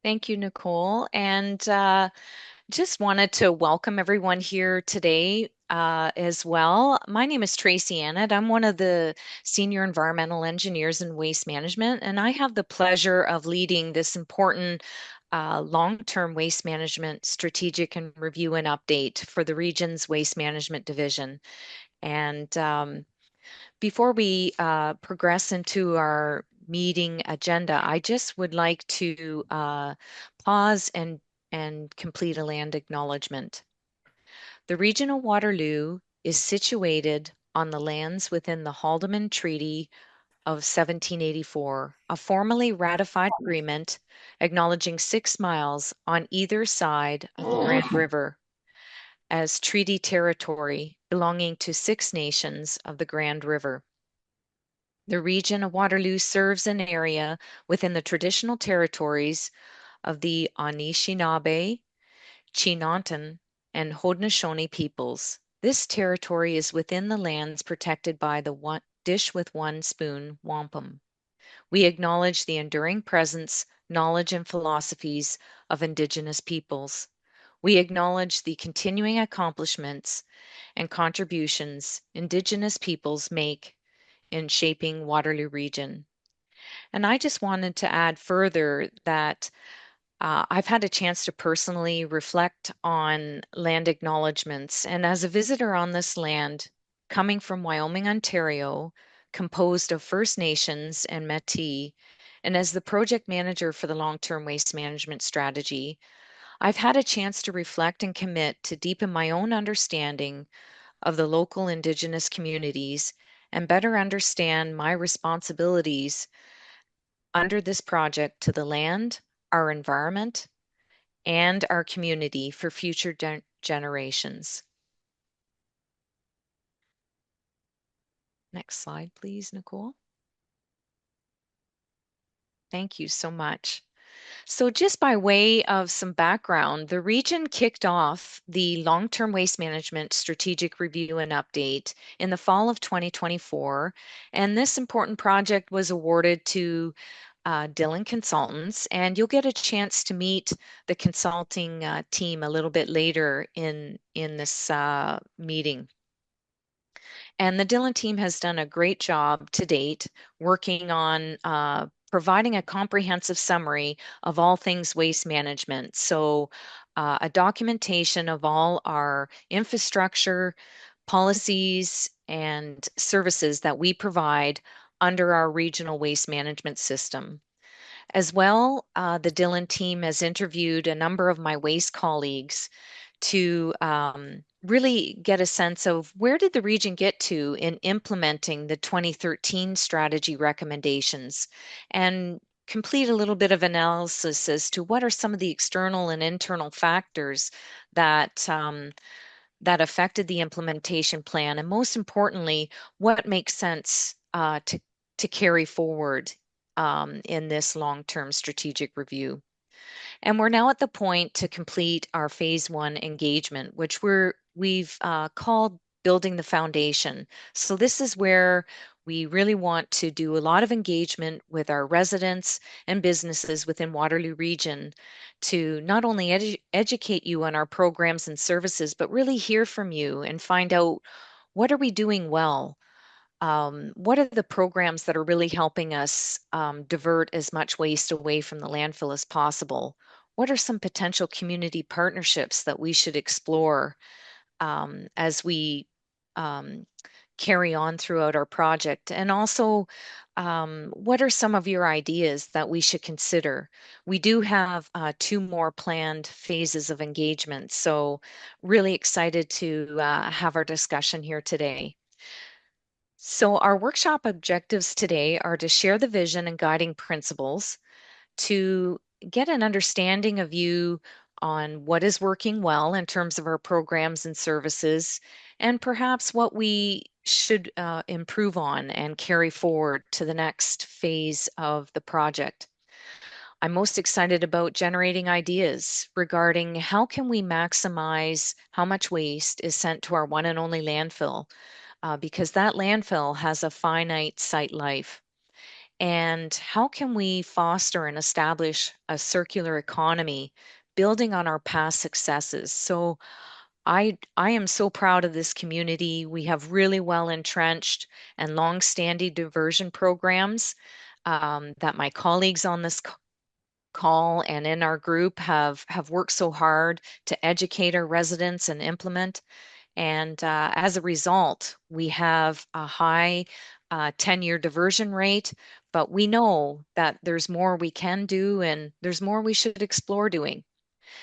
Thank you, Nicole. And just wanted to welcome everyone here today as well. My name is Tracy Annett. I'm one of the senior environmental engineers in waste management, and I have the pleasure of leading this important long-term waste management strategic and review and update for the region's waste management division. And before we progress into our meeting agenda, I just would like to pause and complete a land acknowledgement. The region of Waterloo is situated on the lands within the Haldeman Treaty of 1784, a formally ratified agreement acknowledging 6 miles on either side of the Grand River as treaty territory belonging to 6 nations of the Grand River. The region of Waterloo serves an area within the traditional territories of the Anishinaabe, Chinantan, and Haudenosaunee peoples. This territory is within the lands protected by the Dish with One Spoon wampum. We acknowledge the enduring presence, knowledge, and philosophies of Indigenous peoples. We acknowledge the continuing accomplishments and contributions Indigenous peoples make in shaping Waterloo region. And I just wanted to add further that I've had a chance to personally reflect on land acknowledgements. And as a visitor on this land, coming from Wyoming, Ontario, composed of First Nations and Métis, and as the project manager for the long-term waste management strategy, I've had a chance to reflect and commit to deepen my own understanding of the local Indigenous communities and better understand my responsibilities under this project to the land, our environment, and our community for future generations. Next slide, please, Nicole. Thank you so much. So, just by way of some background, the region kicked off the long-term waste management strategic review and update in the fall of 2024. And this important project was awarded to Dillon Consultants. And you'll get a chance to meet the consulting team a little bit later in this meeting. And the Dillon team has done a great job to date working on providing a comprehensive summary of all things waste management. So, a documentation of all our infrastructure, policies, and services that we provide under our regional waste management system. As well, the Dillon team has interviewed a number of my waste colleagues to really get a sense of where did the region get to in implementing the 2013 strategy recommendations and complete a little bit of analysis as to what are some of the external and internal factors that that affected the implementation plan, and most importantly, what makes sense to carry forward in this long-term strategic review. And we're now at the point to complete our phase 1 engagement, which we've called building the foundation. So this is where we really want to do a lot of engagement with our residents and businesses within Waterloo Region to not only educate you on our programs and services, but really hear from you and find out what are we doing well? What are the programs that are really helping us divert as much waste away from the landfill as possible? What are some potential community partnerships that we should explore as we um, carry on throughout our project? And also, what are some of your ideas that we should consider? We do have 2 more planned phases of engagement, so really excited to have our discussion here today. So, our workshop objectives today are to share the vision and guiding principles, to get an understanding of you on what is working well in terms of our programs and services, and perhaps what we should improve on and carry forward to the next phase of the project. I'm most excited about generating ideas regarding how can we maximize how much waste is sent to our one and only landfill, because that landfill has a finite site life. And how can we foster and establish a circular economy building on our past successes? So I am so proud of this community. We have really well entrenched and long-standing diversion programs that my colleagues on this call and in our group have worked so hard to educate our residents and implement. And as a result, we have a high 10-year diversion rate, but we know that there's more we can do and there's more we should explore doing.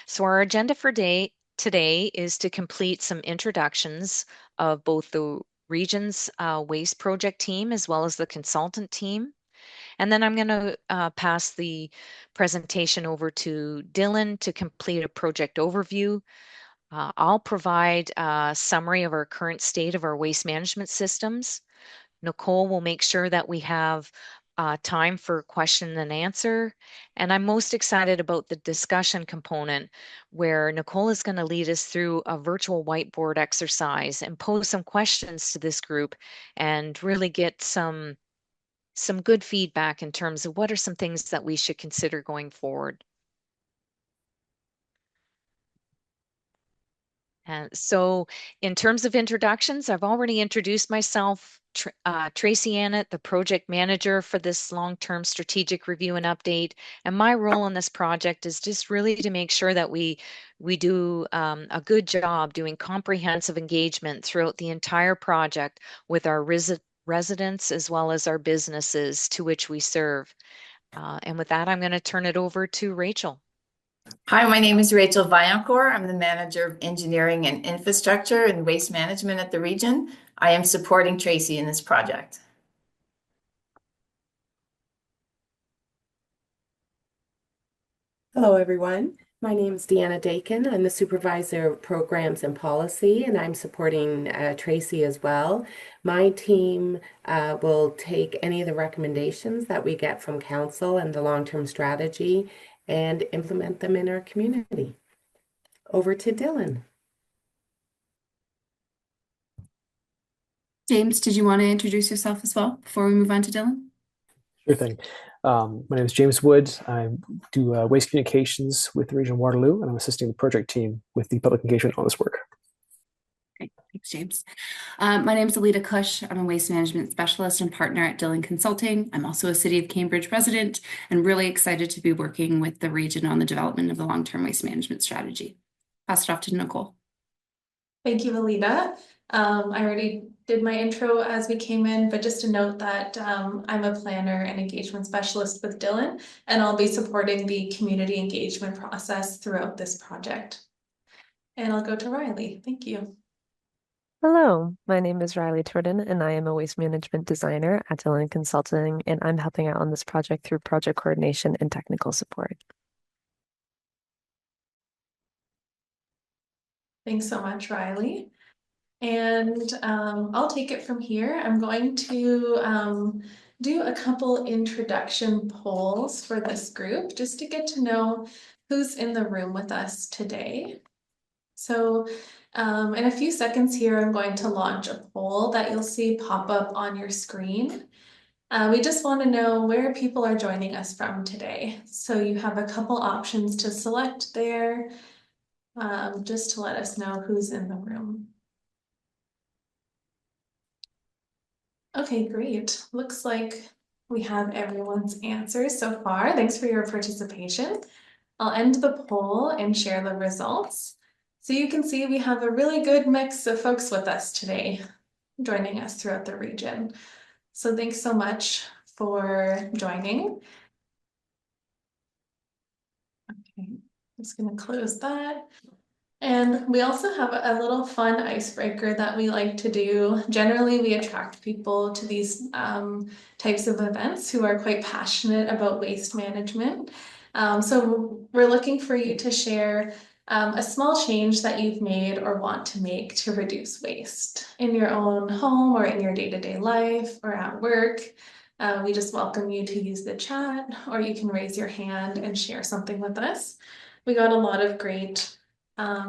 So our agenda for today is to complete some introductions of both the region's waste project team as well as the consultant team. And then I'm going to pass the presentation over to Dylan to complete a project overview. I'll provide a summary of our current state of our waste management systems. Nicole will make sure that we have time for question and answer. And I'm most excited about the discussion component where Nicole is going to lead us through a virtual whiteboard exercise and pose some questions to this group and really get some good feedback in terms of what are some things that we should consider going forward. So in terms of introductions, I've already introduced myself, Tracy Annett, the project manager for this long-term strategic review and update. And my role in this project is just really to make sure that we do a good job doing comprehensive engagement throughout the entire project with our residents as well as our businesses to which we serve. And with that, I'm going to turn it over to Rachel. Hi, my name is Rachel Vaillancourt. I'm the Manager of Engineering and Infrastructure and Waste Management at the region. I am supporting Tracy in this project. Hello, everyone. My name is Deanna Dakin. I'm the Supervisor of Programs and Policy, and I'm supporting Tracy as well. My team will take any of the recommendations that we get from Council and the long-term strategy and implement them in our community. Over to Dylan. James, did you want to introduce yourself as well before we move on to Dylan? Sure thing. My name is James Wood. I do waste communications with the region of Waterloo, and I'm assisting the project team with the public engagement on this work. Great, thanks, James. My name is Alita Cush. I'm a waste management specialist and partner at Dylan Consulting. I'm also a City of Cambridge resident and really excited to be working with the region on the development of the long-term waste management strategy. Pass it off to Nicole. Thank you, Alita. I already did my intro as we came in, but just to note that I'm a planner and engagement specialist with Dylan, and I'll be supporting the community engagement process throughout this project. And I'll go to Riley. Thank you. Hello, my name is Riley Turden, and I am a waste management designer at Dylan Consulting, and I'm helping out on this project through project coordination and technical support. Thanks so much, Riley. And I'll take it from here. I'm going to do a couple introduction polls for this group just to get to know who's in the room with us today. So in a few seconds here, I'm going to launch a poll that you'll see pop up on your screen. We just want to know where people are joining us from today. So you have a couple options to select there, just to let us know who's in the room. Okay, great. Looks like we have everyone's answers so far. Thanks for your participation. I'll end the poll and share the results. So you can see we have a really good mix of folks with us today, joining us throughout the region. So thanks so much for joining. Okay, I'm just going to close that. And we also have a little fun icebreaker that we like to do. Generally, we attract people to these types of events who are quite passionate about waste management. So we're looking for you to share a small change that you've made or want to make to reduce waste in your own home or in your day-to-day life or at work. We just welcome you to use the chat, or you can raise your hand and share something with us. We got a lot of great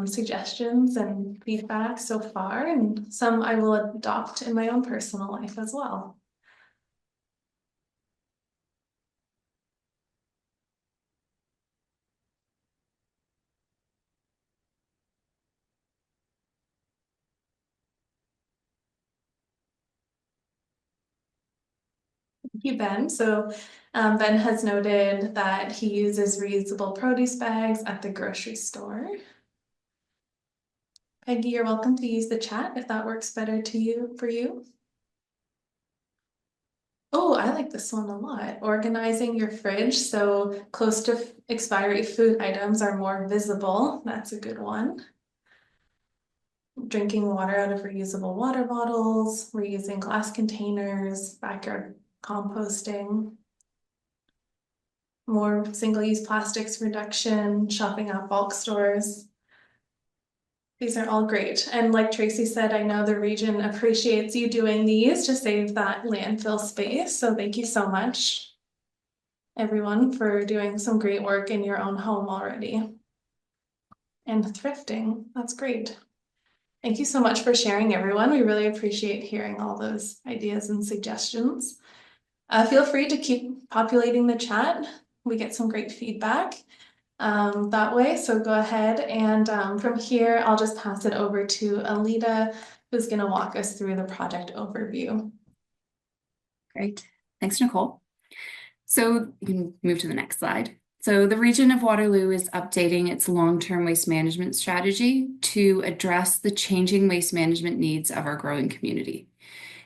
suggestions and feedback so far, and some I will adopt in my own personal life as well. Thank you, Ben. So Ben has noted that he uses reusable produce bags at the grocery store. Peggy, you're welcome to use the chat if that works better for you. Oh, I like this one a lot. Organizing your fridge so close to expiry food items are more visible. That's a good one. Drinking water out of reusable water bottles, reusing glass containers, backyard composting, more single-use plastics reduction, shopping at bulk stores. These are all great. And like Tracy said, I know the region appreciates you doing these to save that landfill space. So thank you so much, everyone, for doing some great work in your own home already. And thrifting, that's great. Thank you so much for sharing, everyone. We really appreciate hearing all those ideas and suggestions. Feel free to keep populating the chat. We get some great feedback that way. So go ahead and from here, I'll just pass it over to Alita, who's going to walk us through the project overview. Great. Thanks, Nicole. So you can move to the next slide. So the region of Waterloo is updating its long-term waste management strategy to address the changing waste management needs of our growing community.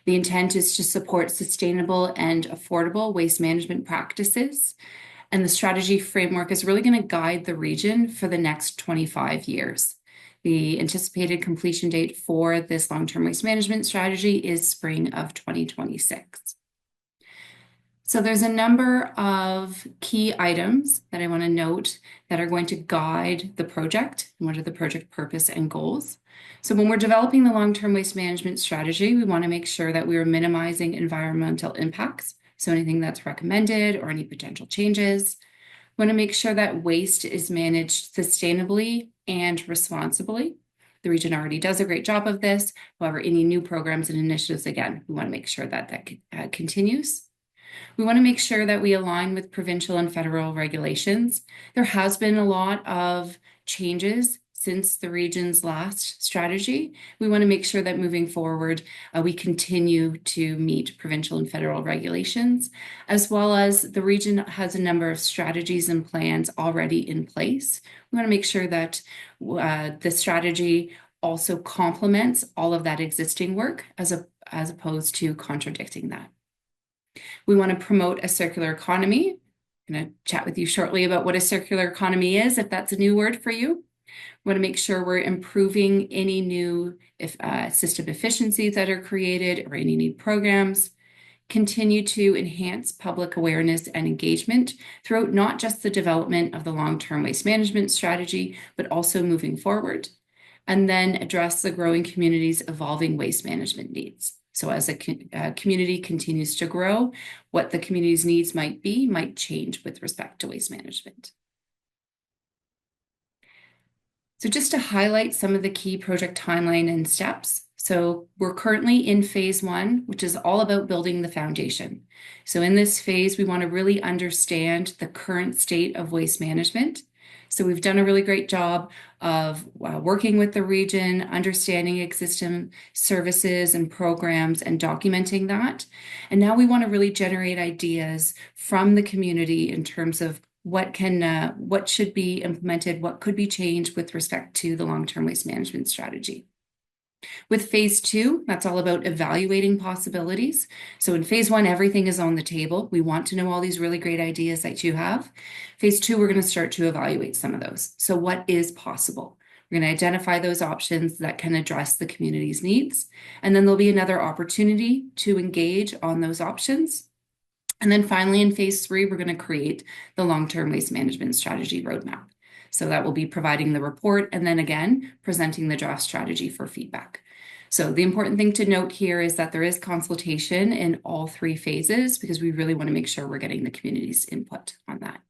The intent is to support sustainable and affordable waste management practices. And the strategy framework is really going to guide the region for the next 25 years. The anticipated completion date for this long-term waste management strategy is spring of 2026. So there's a number of key items that I want to note that are going to guide the project and what are the project purpose and goals. So when we're developing the long-term waste management strategy, we want to make sure that we are minimizing environmental impacts. So anything that's recommended or any potential changes. We want to make sure that waste is managed sustainably and responsibly. The region already does a great job of this. However, any new programs and initiatives, again, we want to make sure that that continues. We want to make sure that we align with provincial and federal regulations. There has been a lot of changes since the region's last strategy. We want to make sure that moving forward, we continue to meet provincial and federal regulations, as well as the region has a number of strategies and plans already in place. We want to make sure that the strategy also complements all of that existing work as opposed to contradicting that. We want to promote a circular economy. I'm going to chat with you shortly about what a circular economy is, if that's a new word for you. We want to make sure we're improving any new system efficiencies that are created or any new programs. Continue to enhance public awareness and engagement throughout not just the development of the long-term waste management strategy, but also moving forward. And then address the growing community's evolving waste management needs. So as a community continues to grow, what the community's needs might change with respect to waste management. So just to highlight some of the key project timeline and steps. So we're currently in phase 1, which is all about building the foundation. So in this phase, we want to really understand the current state of waste management. So we've done a really great job of working with the region, understanding existing services and programs and documenting that. And now we want to really generate ideas from the community in terms of what should be implemented, what could be changed with respect to the long-term waste management strategy. With phase 2, that's all about evaluating possibilities. So in phase 1, everything is on the table. We want to know all these really great ideas that you have. Phase 2, we're going to start to evaluate some of those. So what is possible? We're going to identify those options that can address the community's needs. And then there'll be another opportunity to engage on those options. And then finally, in phase 3, we're going to create the long-term waste management strategy roadmap. So that will be providing the report and then again, presenting the draft strategy for feedback. So the important thing to note here is that there is consultation in all 3 phases because we really want to make sure we're getting the community's input on that.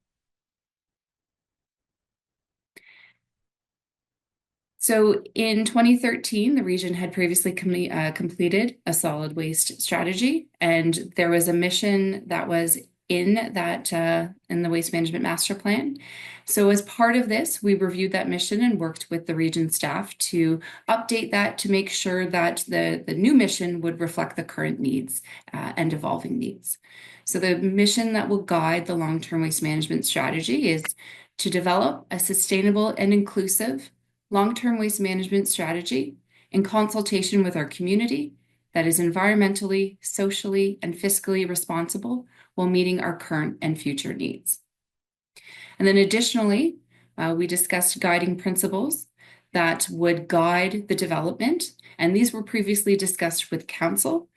So in 2013, the region had previously completed a solid waste strategy, and there was a mission that was in the Waste Management Master Plan. So as part of this, we reviewed that mission and worked with the region staff to update that to make sure that the new mission would reflect the current needs and evolving needs. So the mission that will guide the long-term waste management strategy is to develop a sustainable and inclusive long-term waste management strategy in consultation with our community that is environmentally, socially, and fiscally responsible while meeting our current and future needs. And then additionally, we discussed guiding principles that would guide the development, and these were previously discussed with Council.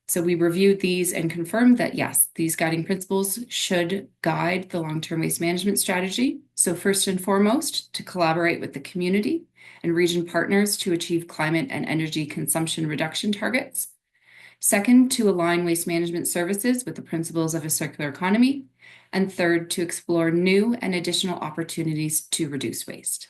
So we reviewed these and confirmed that yes, these guiding principles should guide the long-term waste management strategy. So first and foremost, to collaborate with the community and region partners to achieve climate and energy consumption reduction targets. Second, to align waste management services with the principles of a circular economy. And third, to explore new and additional opportunities to reduce waste.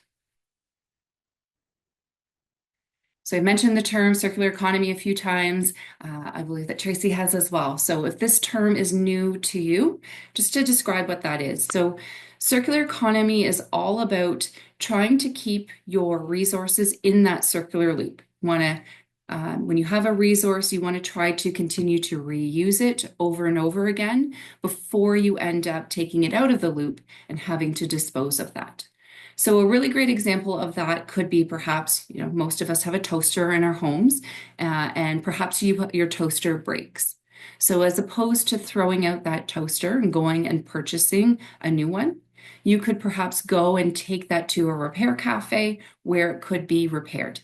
So I mentioned the term circular economy a few times. I believe that Tracy has as well. So if this term is new to you, just to describe what that is. So circular economy is all about trying to keep your resources in that circular loop. When you have a resource, you want to try to continue to reuse it over and over again before you end up taking it out of the loop and having to dispose of that. So a really great example of that could be perhaps, most of us have a toaster in our homes, and perhaps your toaster breaks. So as opposed to throwing out that toaster and going and purchasing a new one, you could perhaps go and take that to a repair cafe where it could be repaired.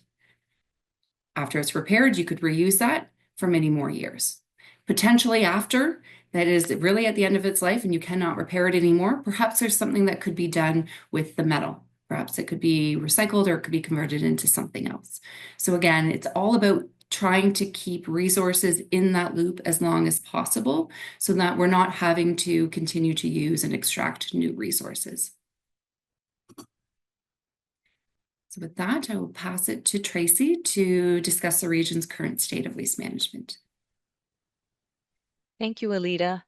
After it's repaired, you could reuse that for many more years. Potentially after that is really at the end of its life and you cannot repair it anymore, perhaps there's something that could be done with the metal. Perhaps it could be recycled or it could be converted into something else. So again, it's all about trying to keep resources in that loop as long as possible so that we're not having to continue to use and extract new resources. So with that, I will pass it to Tracy to discuss the region's current state of waste management. Thank you, Alita.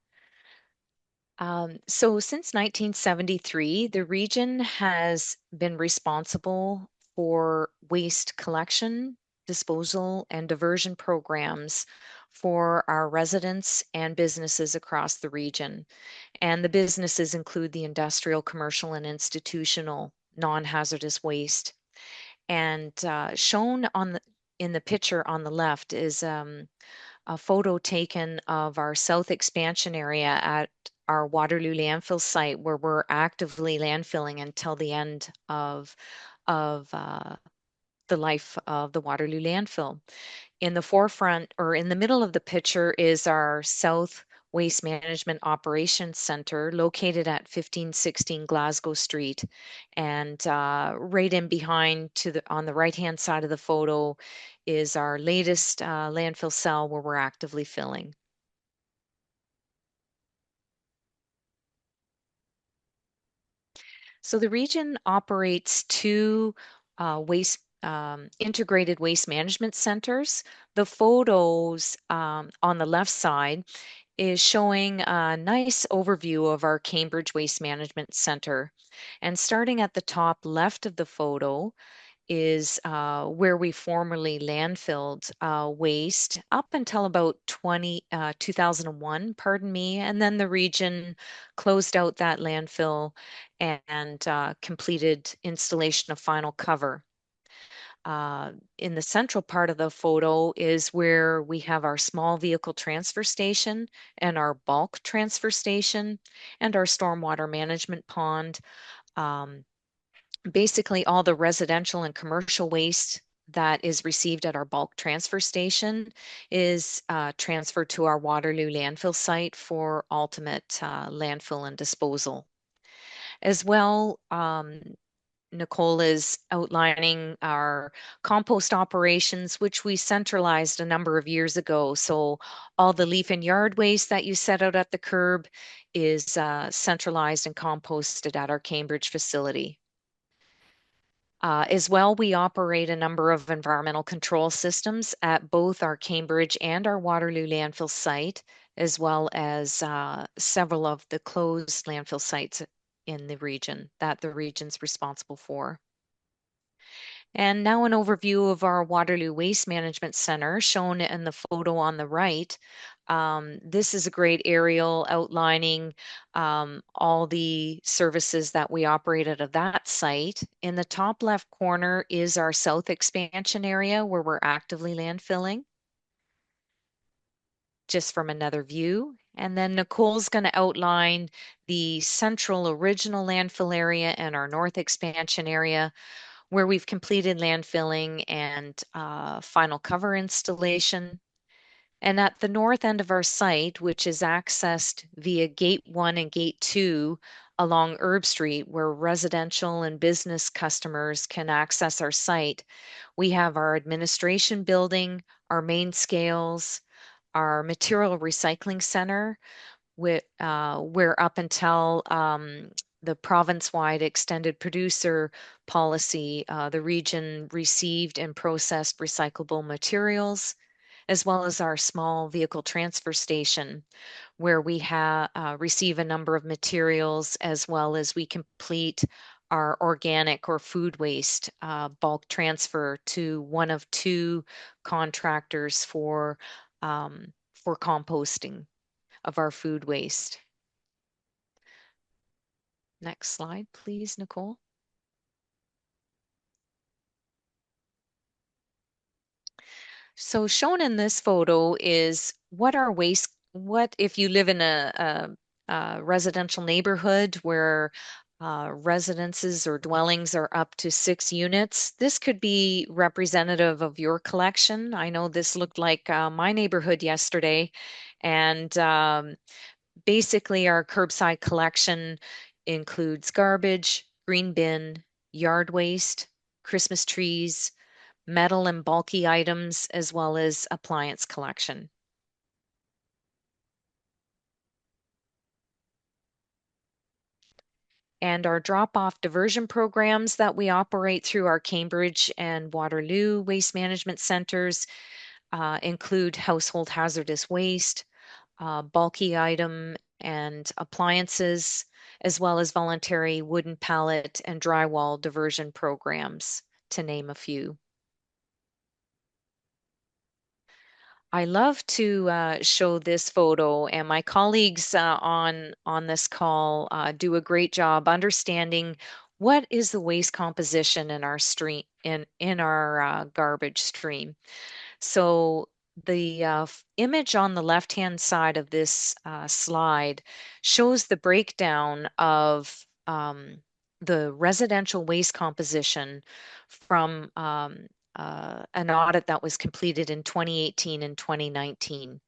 So since 1973, the region has been responsible for waste collection, disposal, and diversion programs for our residents and businesses across the region. And the businesses include the industrial, commercial, and institutional non-hazardous waste. And shown in the picture on the left is a photo taken of our south expansion area at our Waterloo landfill site, where we're actively landfilling until the end of the life of the Waterloo landfill. In the forefront or in the middle of the picture is our South Waste Management Operations Center located at 1516 Glasgow Street. And right in behind on the right-hand side of the photo is our latest landfill cell where we're actively filling. So the region operates two integrated waste management centers. The photos on the left side is showing a nice overview of our Cambridge Waste Management Center. And starting at the top left of the photo is where we formerly landfilled waste up until about 2001, pardon me, and then the region closed out that landfill and completed installation of final cover. In the central part of the photo is where we have our small vehicle transfer station and our bulk transfer station and our stormwater management pond. Basically, all the residential and commercial waste that is received at our bulk transfer station is transferred to our Waterloo landfill site for ultimate landfill and disposal. As well, Nicole is outlining our compost operations, which we centralized a number of years ago. So all the leaf and yard waste that you set out at the curb is centralized and composted at our Cambridge facility. As well, we operate a number of environmental control systems at both our Cambridge and our Waterloo landfill site, as well as several of the closed landfill sites in the region that the region's responsible for. And now an overview of our Waterloo Waste Management Center shown in the photo on the right. This is a great aerial outlining all the services that we operate out of that site. In the top left corner is our south expansion area where we're actively landfilling, just from another view. And then Nicole's going to outline the central original landfill area and our north expansion area where we've completed landfilling and final cover installation. And at the north end of our site, which is accessed via Gate 1 and Gate 2 along Herb Street, where residential and business customers can access our site, we have our administration building, our main scales, our material recycling center, where up until the province-wide extended producer policy, the region received and processed recyclable materials, as well as our small vehicle transfer station, where we receive a number of materials as well as we complete our organic or food waste bulk transfer to one of two contractors for composting of our food waste. Next slide, please, Nicole. So shown in this photo is what if you live in a residential neighborhood where residences or dwellings are up to 6 units. This could be representative of your collection. I know this looked like my neighborhood yesterday, and basically our curbside collection includes garbage, green bin, yard waste, Christmas trees, metal and bulky items, as well as appliance collection. And our drop-off diversion programs that we operate through our Cambridge and Waterloo waste management centers include household hazardous waste, bulky item and appliances, as well as voluntary wooden pallet and drywall diversion programs, to name a few. I love to show this photo, and my colleagues on this call do a great job understanding what is the waste composition in our stream in our garbage stream. So the image on the left-hand side of this slide shows the breakdown of the residential waste composition from an audit that was completed in 2018 and 2019.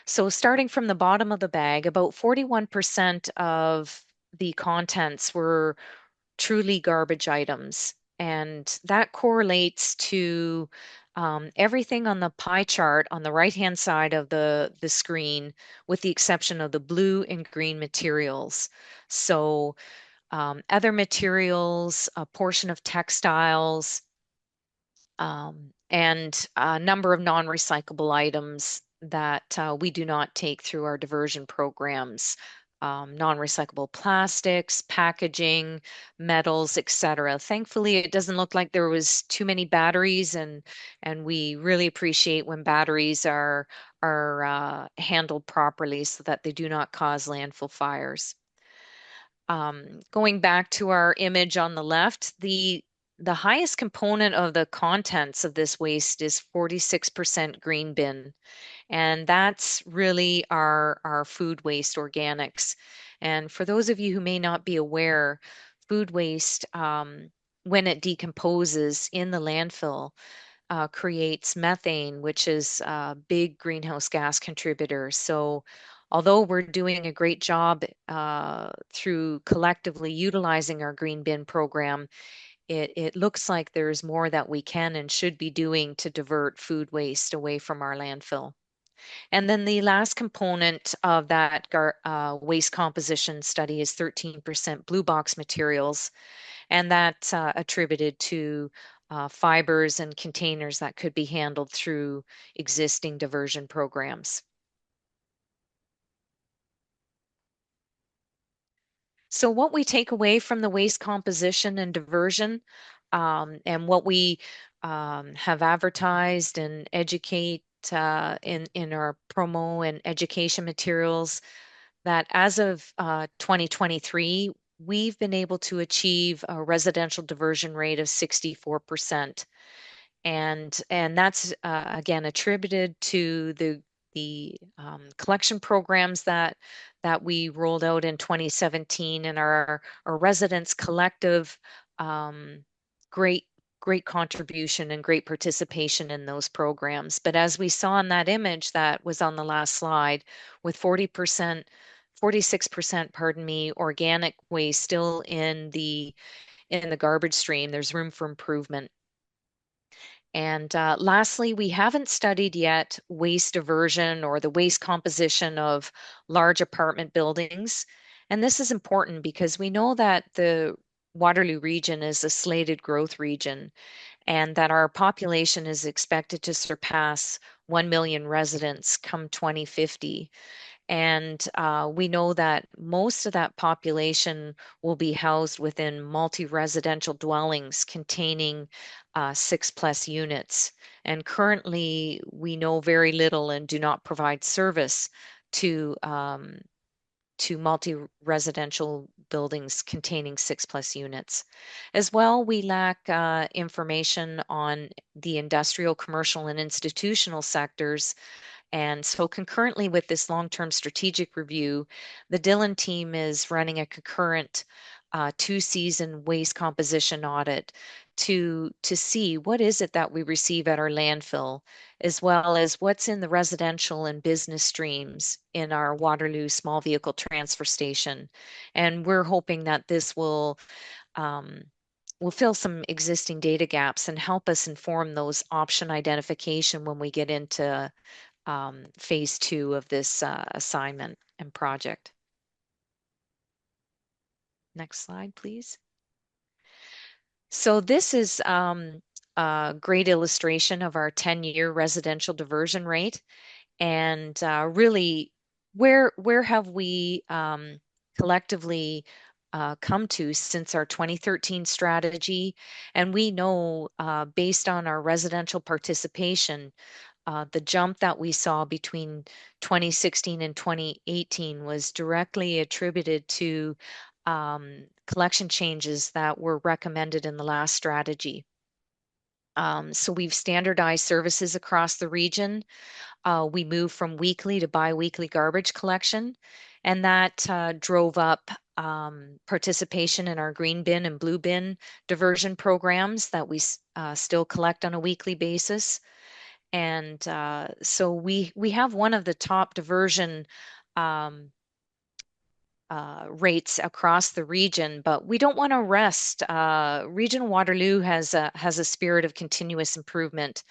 So starting from the bottom of the bag, about 41% of the contents were truly garbage items. And that correlates to everything on the pie chart on the right-hand side of the screen, with the exception of the blue and green materials. So other materials, a portion of textiles, and a number of non-recyclable items that we do not take through our diversion programs. Non-recyclable plastics, packaging, metals, etc. Thankfully, it doesn't look like there was too many batteries, and we really appreciate when batteries are handled properly so that they do not cause landfill fires. Going back to our image on the left, the highest component of the contents of this waste is 46% green bin. And that's really our food waste organics. And for those of you who may not be aware, food waste, when it decomposes in the landfill, creates methane, which is a big greenhouse gas contributor. So although we're doing a great job through collectively utilizing our green bin program, it looks like there's more that we can and should be doing to divert food waste away from our landfill. And then the last component of that waste composition study is 13% blue box materials, and that's attributed to fibers and containers that could be handled through existing diversion programs. So what we take away from the waste composition and diversion, and what we have advertised and educate that in our promo and education materials that as of 2023, we've been able to achieve a residential diversion rate of 64%. And that's again attributed to the collection programs that we rolled out in 2017 and our residents collective great great contribution and great participation in those programs. But as we saw in that image that was on the last slide, with 40%, 46%, pardon me, organic waste still in the garbage stream, there's room for improvement. And lastly, we haven't studied yet waste diversion or the waste composition of large apartment buildings. And this is important because we know that the Waterloo region is a slated growth region and that our population is expected to surpass 1 million residents come 2050. And we know that most of that population will be housed within multi-residential dwellings containing 6+ units. And currently, we know very little and do not provide service to multi-residential buildings containing 6+ units. As well, we lack information on the industrial, commercial, and institutional sectors. And so concurrently with this long-term strategic review, the Dillon team is running a concurrent 2-season waste composition audit to see what is it that we receive at our landfill, as well as what's in the residential and business streams in our Waterloo small vehicle transfer station. And we're hoping that this will fill some existing data gaps and help us inform those option identification when we get into phase 2 of this assignment and project. Next slide, please. So this is a great illustration of our 10-year residential diversion rate. And really, where have we collectively come to since our 2013 strategy? And we know, based on our residential participation, the jump that we saw between 2016 and 2018 was directly attributed to collection changes that were recommended in the last strategy. So we've standardized services across the region. We moved from weekly to bi-weekly garbage collection, and that drove up participation in our green bin and blue bin diversion programs that we still collect on a weekly basis. And so we have one of the top diversion rates across the region, but we don't want to rest. Region Waterloo has a spirit of continuous improvement.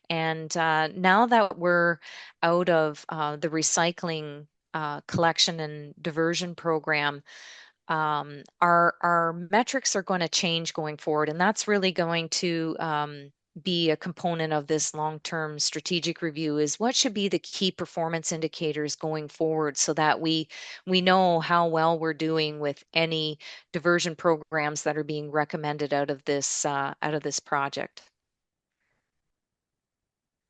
And now that we're out of the recycling collection and diversion program, our metrics are going to change going forward, and that's really going to be a component of this long-term strategic review. Is what should be the key performance indicators going forward, so that we know how well we're doing with any diversion programs that are being recommended out of this project.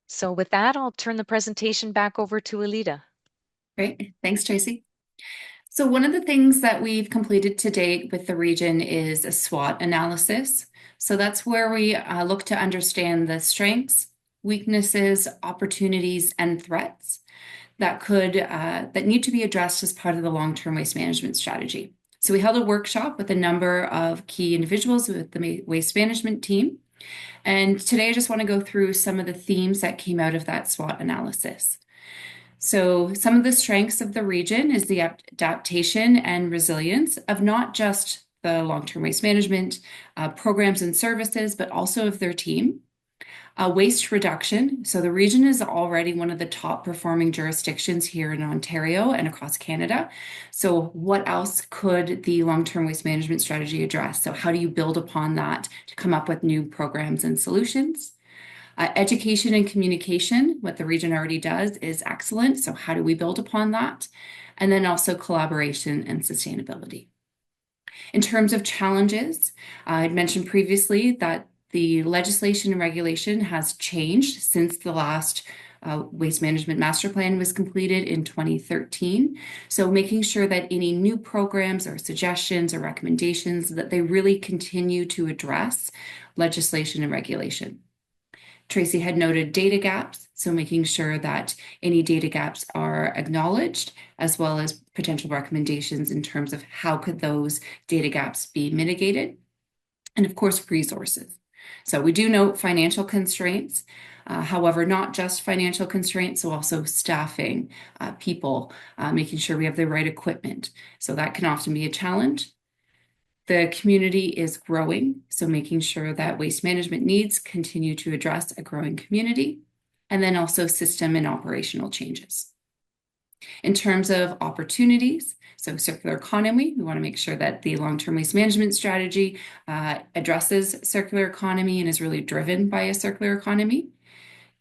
So with that, I'll turn the presentation back over to Alida. Great, thanks, Tracy. So one of the things that we've completed to date with the region is a SWOT analysis. So that's where we look to understand the strengths, weaknesses, opportunities, and threats that need to be addressed as part of the long-term waste management strategy. So we held a workshop with a number of key individuals with the waste management team. And today I just want to go through some of the themes that came out of that SWOT analysis. So some of the strengths of the region is the adaptation and resilience of not just the long-term waste management programs and services, but also of their team. Waste reduction. So the region is already one of the top performing jurisdictions here in Ontario and across Canada. So what else could the long-term waste management strategy address? So how do you build upon that to come up with new programs and solutions? Education and communication, what the region already does is excellent. So how do we build upon that? And then also collaboration and sustainability. In terms of challenges, I'd mentioned previously that the legislation and regulation has changed since the last Waste Management Master Plan was completed in 2013. So making sure that any new programs or suggestions or recommendations that they really continue to address legislation and regulation. Tracy had noted data gaps, so making sure that any data gaps are acknowledged, as well as potential recommendations in terms of how could those data gaps be mitigated. And of course, resources. So we do note financial constraints, however, not just financial constraints, so also staffing, people, making sure we have the right equipment. So that can often be a challenge. The community is growing, so making sure that waste management needs continue to address a growing community, and then also system and operational changes. In terms of opportunities, so circular economy, we want to make sure that the long-term waste management strategy addresses circular economy and is really driven by a circular economy.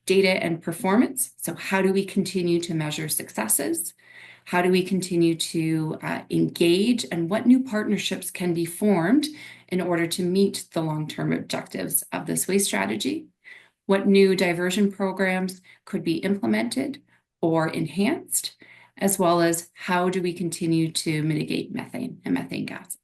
Data and performance, so how do we continue to measure successes? How do we continue to engage, and what new partnerships can be formed in order to meet the long-term objectives of this waste strategy? What new diversion programs could be implemented or enhanced, as well as how do we continue to mitigate methane and methane gas?